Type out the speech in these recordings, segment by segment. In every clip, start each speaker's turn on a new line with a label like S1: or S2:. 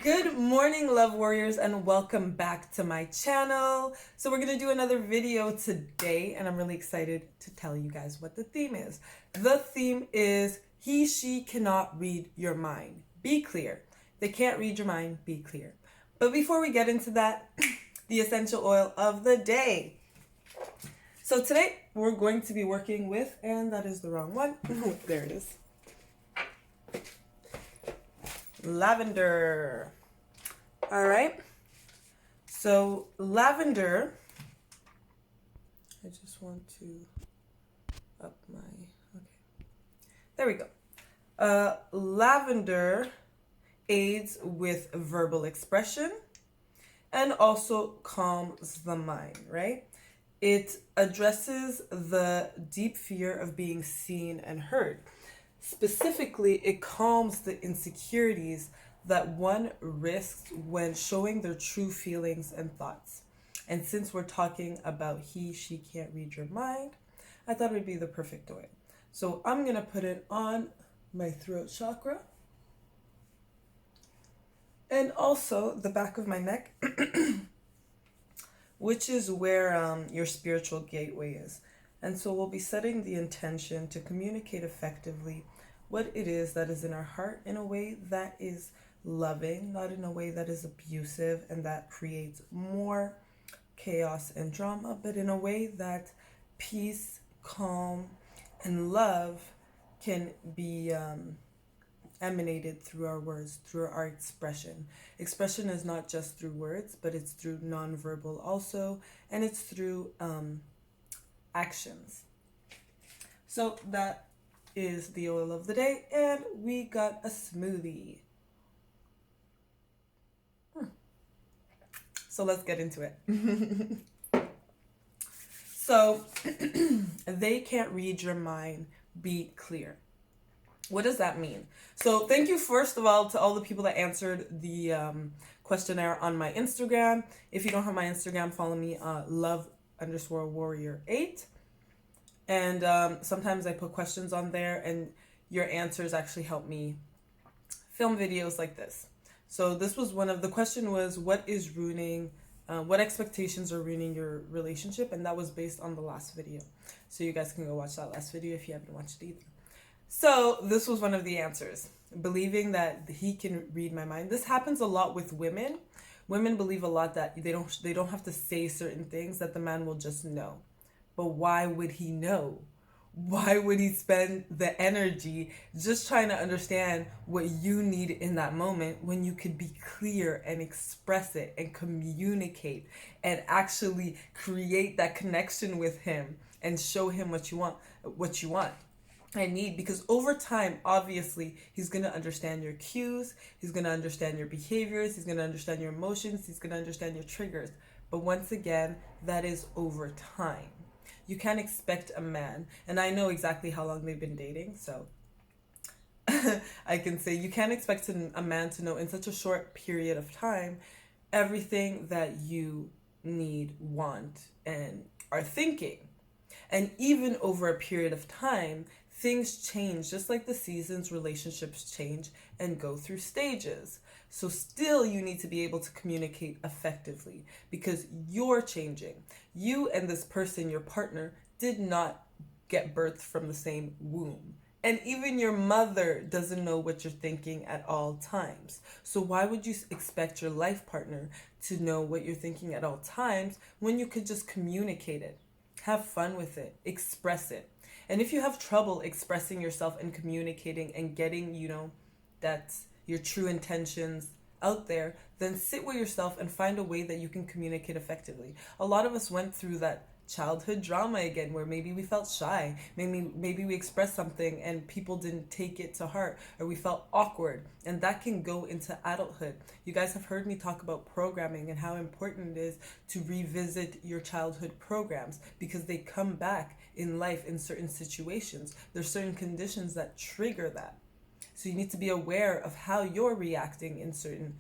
S1: Good morning, love warriors, and welcome back to my channel. So we're gonna do another video today, and I'm really excited to tell you guys what the theme is. The theme is he, she cannot read your mind. Be clear. They can't read your mind. Be clear. But before we get into that, the essential oil of the day. So today we're going to be working with, and that is the wrong one. There it is. Lavender. All right. So lavender, I just want to up my, okay. There we go. Lavender aids with verbal expression and also calms the mind, right? It addresses the deep fear of being seen and heard. Specifically, it calms the insecurities that one risks when showing their true feelings and thoughts. And since we're talking about he, she can't read your mind, I thought it would be the perfect oil. So I'm going to put it on my throat chakra and also the back of my neck, which is where your spiritual gateway is. And so we'll be setting the intention to communicate effectively what it is that is in our heart in a way that is loving, not in a way that is abusive and that creates more chaos and drama, but in a way that peace, calm, and love can be emanated through our words, through our expression. Expression is not just through words, but it's through nonverbal also, and it's through actions. So that is the oil of the day, and we got a smoothie. So let's get into it. So they can't read your mind. Be clear. What does that mean? So thank you, first of all, to all the people that answered the questionnaire on my Instagram. If you don't have my Instagram, follow me, love_warrior8. And sometimes I put questions on there, and your answers actually help me film videos like this. So this was one of the question was, what is ruining, what expectations are ruining your relationship? And that was based on the last video. So you guys can go watch that last video if you haven't watched it either. So this was one of the answers, believing that he can read my mind. This happens a lot with women. Women believe a lot that they don't have to say certain things, that the man will just know. But why would he know? Why would he spend the energy just trying to understand what you need in that moment when you could be clear and express it and communicate and actually create that connection with him and show him what you want and need? Because over time, obviously, he's going to understand your cues, he's going to understand your behaviors, he's going to understand your emotions, he's going to understand your triggers. But once again, that is over time. You can't expect a man, and I know exactly how long they've been dating, so I can say you can't expect a man to know in such a short period of time everything that you need, want, and are thinking. And even over a period of time, things change, just like the seasons, relationships change and go through stages. So still you need to be able to communicate effectively because you're changing. You and this person, your partner, did not get birthed from the same womb. And even your mother doesn't know what you're thinking at all times. So why would you expect your life partner to know what you're thinking at all times when you could just communicate it? Have fun with it. Express it. And if you have trouble expressing yourself and communicating and getting, that's your true intentions out there, then sit with yourself and find a way that you can communicate effectively. A lot of us went through that childhood drama again, where maybe we felt shy, maybe we expressed something and people didn't take it to heart, or we felt awkward, and that can go into adulthood. You guys have heard me talk about programming and how important it is to revisit your childhood programs because they come back in life in certain situations. There's certain conditions that trigger that. So you need to be aware of how you're reacting in certain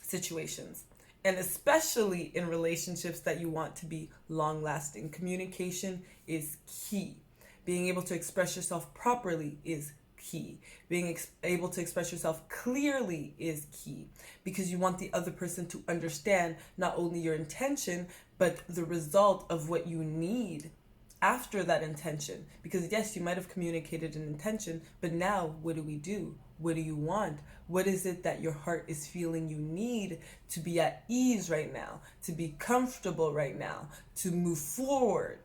S1: situations. And especially in relationships that you want to be long lasting. Communication is key. Being able to express yourself properly is key. Being able to express yourself clearly is key, because you want the other person to understand not only your intention, but the result of what you need after that intention. Because yes, you might have communicated an intention, but now what do we do? What do you want? What is it that your heart is feeling you need to be at ease right now, to be comfortable right now, to move forward?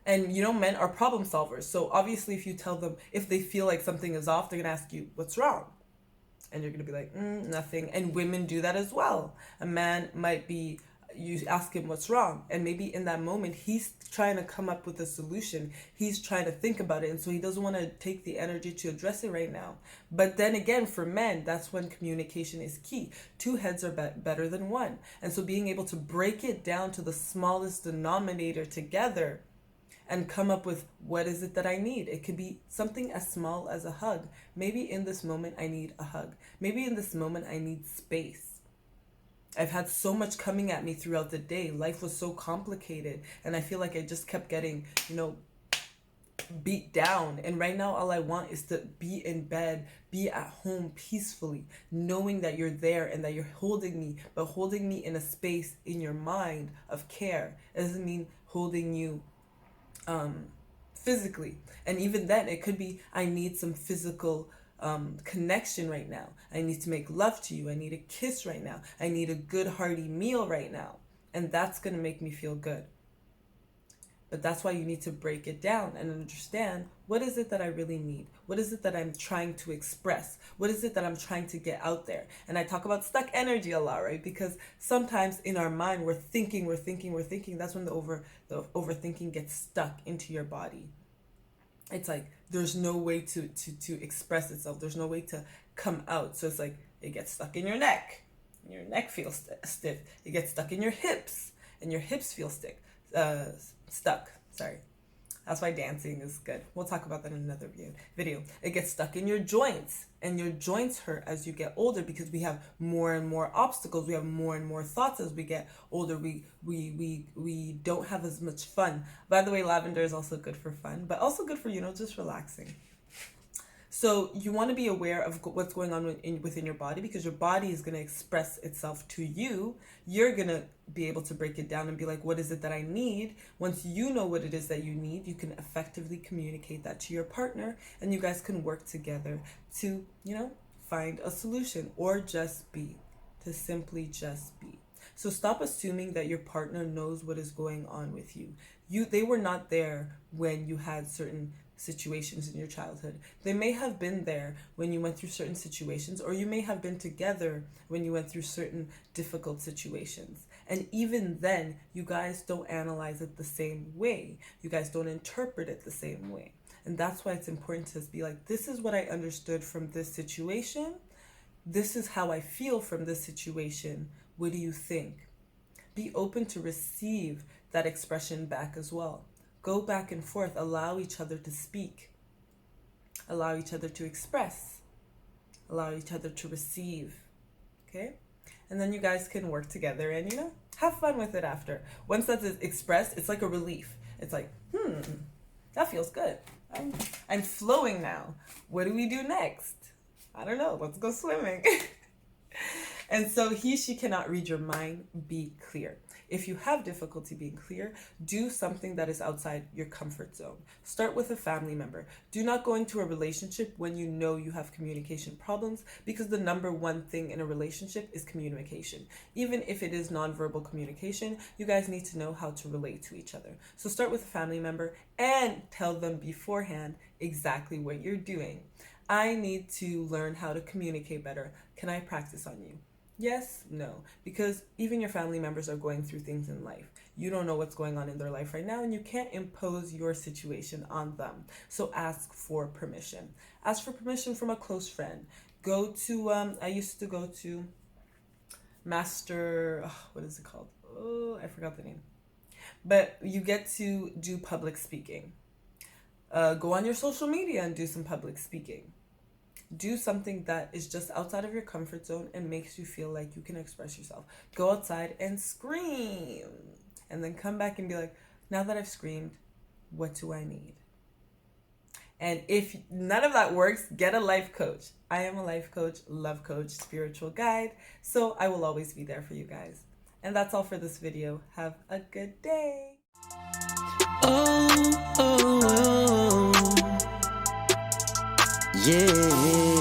S1: And men are problem solvers. So obviously, if you tell them, if they feel like something is off, they're going to ask you, what's wrong? And you're going to be like, nothing. And women do that as well. A man might be, you ask him what's wrong. And maybe in that moment, he's trying to come up with a solution. He's trying to think about it. And so he doesn't want to take the energy to address it right now. But then again, for men, that's when communication is key. Two heads are better than one. And so being able to break it down to the smallest denominator together and come up with, what is it that I need? It could be something as small as a hug. Maybe in this moment I need a hug. Maybe in this moment I need space. I've had so much coming at me throughout the day. Life was so complicated, and I feel like I just kept getting, beat down. And right now all I want is to be in bed, be at home peacefully, knowing that you're there and that you're holding me, but holding me in a space in your mind of care. It doesn't mean holding you physically. And even then, it could be, I need some physical connection right now. I need to make love to you. I need a kiss right now. I need a good hearty meal right now. And that's going to make me feel good. But that's why you need to break it down and understand, what is it that I really need? What is it that I'm trying to express? What is it that I'm trying to get out there? And I talk about stuck energy a lot, right? Because sometimes in our mind, we're thinking. That's when the overthinking gets stuck into your body. It's like there's no way to express itself. There's no way to come out. So it's like it gets stuck in your neck. Your neck feels stiff. It gets stuck in your hips, and your hips feel stuck. Sorry. That's why dancing is good. We'll talk about that in another video. It gets stuck in your joints, and your joints hurt as you get older because we have more and more obstacles. We have more and more thoughts as we get older. We don't have as much fun. By the way, lavender is also good for fun, but also good for, just relaxing. So you want to be aware of what's going on within your body, because your body is going to express itself to you. You're going to be able to break it down and be like, what is it that I need? Once you know what it is that you need, you can effectively communicate that to your partner, and you guys can work together to, find a solution, or just be, to simply just be. So stop assuming that your partner knows what is going on with you. They were not there when you had certain situations in your childhood. They may have been there when you went through certain situations, or you may have been together when you went through certain difficult situations. And even then, you guys don't analyze it the same way. You guys don't interpret it the same way. And that's why it's important to be like, this is what I understood from this situation. This is how I feel from this situation. What do you think? Be open to receive that expression back as well. Go back and forth. Allow each other to speak. Allow each other to express. Allow each other to receive. Okay? And then you guys can work together and, have fun with it after. Once that's expressed, it's like a relief. It's like, that feels good. I'm flowing now. What do we do next? I don't know. Let's go swimming. And so she cannot read your mind. Be clear. If you have difficulty being clear, do something that is outside your comfort zone. Start with a family member. Do not go into a relationship when you know you have communication problems, because the number one thing in a relationship is communication. Even if it is nonverbal communication, you guys need to know how to relate to each other. So start with a family member and tell them beforehand exactly what you're doing. I need to learn how to communicate better. Can I practice on you? Yes, no, because even your family members are going through things in life. You don't know what's going on in their life right now, and you can't impose your situation on them. So ask for permission. Ask for permission from a close friend. Go to, I used to go to what is it called? Oh, I forgot the name. But you get to do public speaking. Go on your social media and do some public speaking. Do something that is just outside of your comfort zone and makes you feel like you can express yourself. Go outside and scream. And then come back and be like, now that I've screamed, what do I need? And if none of that works, get a life coach. I am a life coach, love coach, spiritual guide, so I will always be there for you guys. And that's all for this video. Have a good day.
S2: Oh, oh, oh. Yeah.